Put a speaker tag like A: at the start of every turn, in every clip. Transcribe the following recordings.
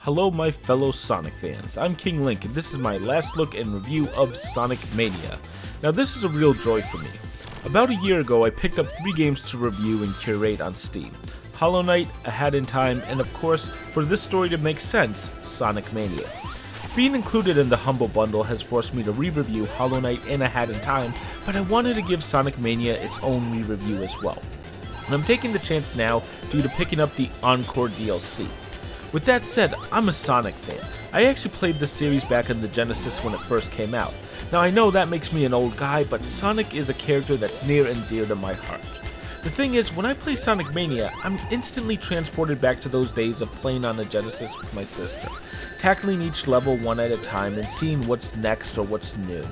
A: Hello my fellow Sonic fans, I'm Kinglink and this is my last look and review of Sonic Mania. Now this is a real joy for me. About a year ago I picked up 3 games to review and curate on Steam. Hollow Knight, A Hat in Time, and of course, for this story to make sense, Sonic Mania. Being included in the Humble Bundle has forced me to re-review Hollow Knight and A Hat in Time, but I wanted to give Sonic Mania its own re-review as well. And I'm taking the chance now due to picking up the Encore DLC. With that said, I'm a Sonic fan. I actually played this series back in the Genesis when it first came out. Now I know that makes me an old guy, but Sonic is a character that's near and dear to my heart. The thing is, when I play Sonic Mania, I'm instantly transported back to those days of playing on the Genesis with my sister, tackling each level one at a time and seeing what's next or what's new.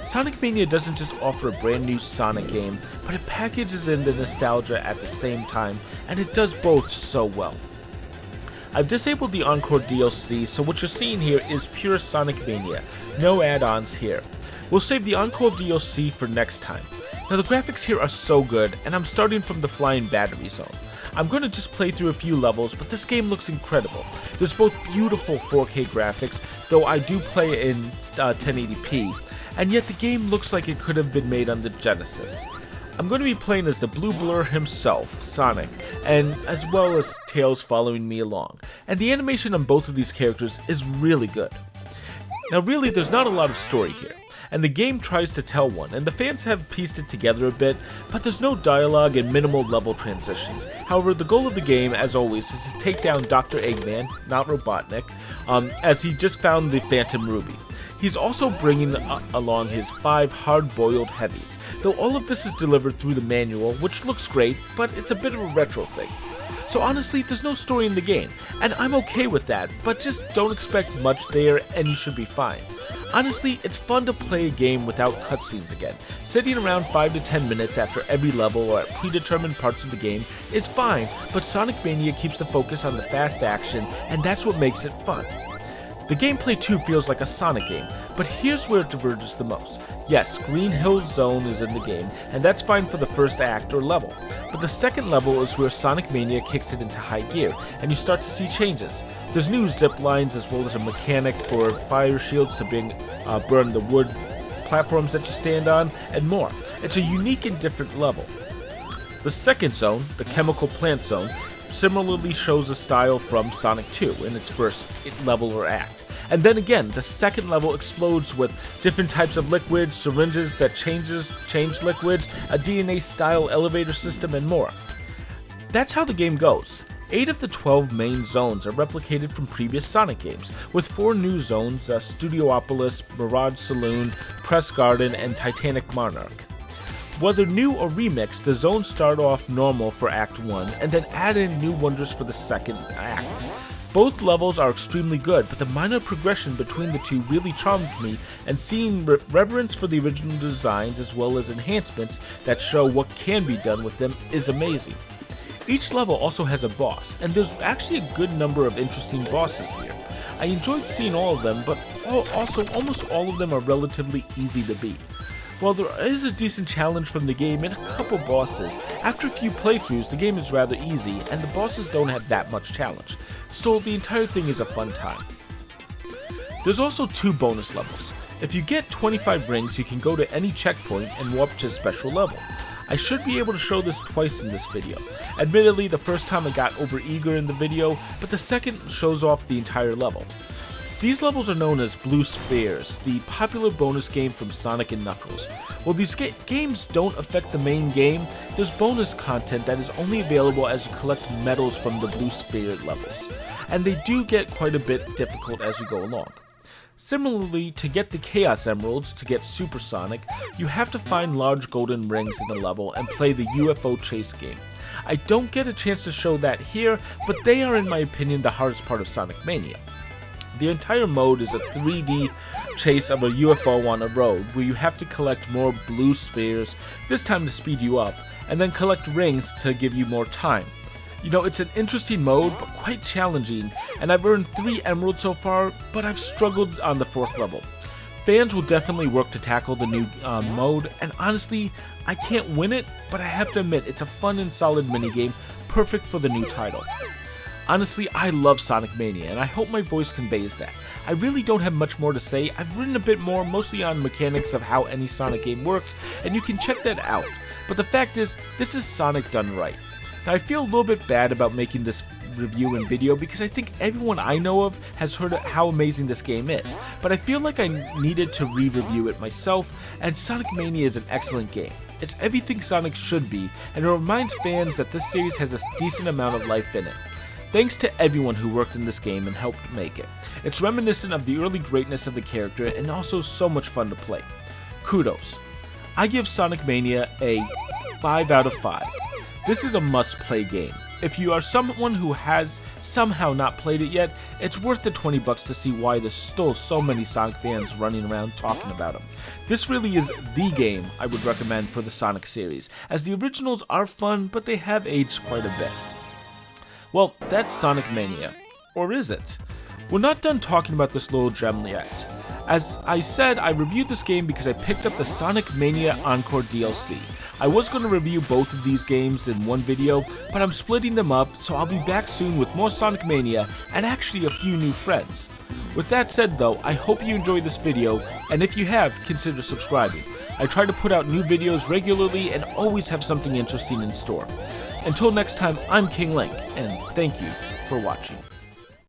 A: Sonic Mania doesn't just offer a brand new Sonic game, but it packages in the nostalgia at the same time, and it does both so well. I've disabled the Encore DLC, so what you're seeing here is pure Sonic Mania, no add-ons here. We'll save the Encore DLC for next time. Now the graphics here are so good, and I'm starting from the Flying Battery Zone. I'm going to just play through a few levels, but this game looks incredible. There's both beautiful 4K graphics, though I do play in 1080p, and yet the game looks like it could have been made on the Genesis. I'm going to be playing as the Blue Blur himself, Sonic, and as well as Tails following me along. And the animation on both of these characters is really good. Now really, there's not a lot of story here, and the game tries to tell one, and the fans have pieced it together a bit, but there's no dialogue and minimal level transitions. However, the goal of the game, as always, is to take down Dr. Eggman, not Robotnik, as he just found the Phantom Ruby. He's also bringing along his 5 hard-boiled heavies, though all of this is delivered through the manual, which looks great, but it's a bit of a retro thing. So honestly, there's no story in the game, and I'm okay with that, but just don't expect much there and you should be fine. Honestly, it's fun to play a game without cutscenes again. Sitting around 5 to 10 minutes after every level or at predetermined parts of the game is fine, but Sonic Mania keeps the focus on the fast action, and that's what makes it fun. The gameplay too feels like a Sonic game, but here's where it diverges the most. Yes, Green Hills Zone is in the game, and that's fine for the first act or level. But the second level is where Sonic Mania kicks it into high gear, and you start to see changes. There's new zip lines as well as a mechanic for fire shields to burn the wood platforms that you stand on, and more. It's a unique and different level. The second zone, the Chemical Plant Zone, similarly shows a style from Sonic 2 in its first level or act. And then again, the second level explodes with different types of liquids, syringes that change liquids, a DNA-style elevator system, and more. That's how the game goes. 8 of the 12 main zones are replicated from previous Sonic games, with 4 new zones, Studiopolis, Mirage Saloon, Press Garden, and Titanic Monarch. Whether new or remixed, the zones start off normal for Act 1 and then add in new wonders for the second act. Both levels are extremely good, but the minor progression between the two really charmed me, and seeing reverence for the original designs as well as enhancements that show what can be done with them is amazing. Each level also has a boss, and there's actually a good number of interesting bosses here. I enjoyed seeing all of them, but also almost all of them are relatively easy to beat. While there is a decent challenge from the game and a couple bosses, after a few playthroughs the game is rather easy and the bosses don't have that much challenge. Still, the entire thing is a fun time. There's also 2 bonus levels. If you get 25 rings, you can go to any checkpoint and warp to a special level. I should be able to show this twice in this video. Admittedly, the first time I got overeager in the video, but the second shows off the entire level. These levels are known as Blue Spheres, the popular bonus game from Sonic and Knuckles. While these games don't affect the main game, there's bonus content that is only available as you collect medals from the Blue Sphere levels, and they do get quite a bit difficult as you go along. Similarly, to get the Chaos Emeralds to get Super Sonic, you have to find large golden rings in the level and play the UFO chase game. I don't get a chance to show that here, but they are in my opinion the hardest part of Sonic Mania. The entire mode is a 3D chase of a UFO on a road where you have to collect more blue spheres, this time to speed you up, and then collect rings to give you more time. You know, it's an interesting mode, but quite challenging, and I've earned 3 emeralds so far, but I've struggled on the 4th level. Fans will definitely work to tackle the new mode, and honestly, I can't win it, but I have to admit it's a fun and solid minigame, perfect for the new title. Honestly, I love Sonic Mania, and I hope my voice conveys that. I really don't have much more to say. I've written a bit more, mostly on mechanics of how any Sonic game works, and you can check that out. But the fact is, this is Sonic done right. Now, I feel a little bit bad about making this review and video because I think everyone I know of has heard how amazing this game is, but I feel like I needed to re-review it myself, and Sonic Mania is an excellent game. It's everything Sonic should be, and it reminds fans that this series has a decent amount of life in it. Thanks to everyone who worked in this game and helped make it. It's reminiscent of the early greatness of the character and also so much fun to play. Kudos. I give Sonic Mania a 5 out of 5. This is a must-play game. If you are someone who has somehow not played it yet, it's worth the $20 to see why there's still so many Sonic fans running around talking about them. This really is the game I would recommend for the Sonic series, as the originals are fun, but they have aged quite a bit. Well, that's Sonic Mania. Or is it? We're not done talking about this little gem yet. As I said, I reviewed this game because I picked up the Sonic Mania Encore DLC. I was going to review both of these games in one video, but I'm splitting them up, so I'll be back soon with more Sonic Mania and actually a few new friends. With that said though, I hope you enjoyed this video, and if you have, consider subscribing. I try to put out new videos regularly and always have something interesting in store. Until next time, I'm Kinglink, and thank you for watching.